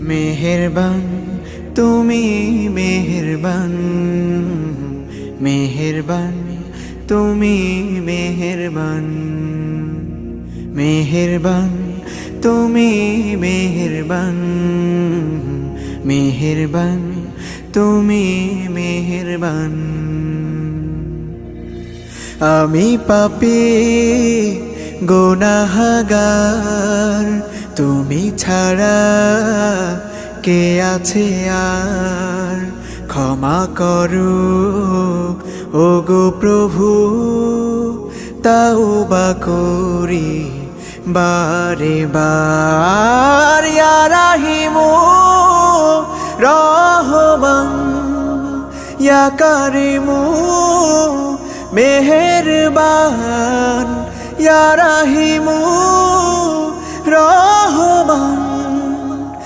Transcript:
মেহেরবান তুমি মেহেরবান, মেহেরবান তুমি মেহেরবান, মেহেরবান তুমি মেহেরবান, মেহেরবান তুমি মেহেরবান। আমি পাপী গুনাহগার, তুমি ছাড়া কে আছে আর? ক্ষমা করো ওগো প্রভু, তাওবা করি বারে বার। ইয়া রাহিমু রহমান, ইয়া কারিমু মেহেরবান, ইয়া রাহিমু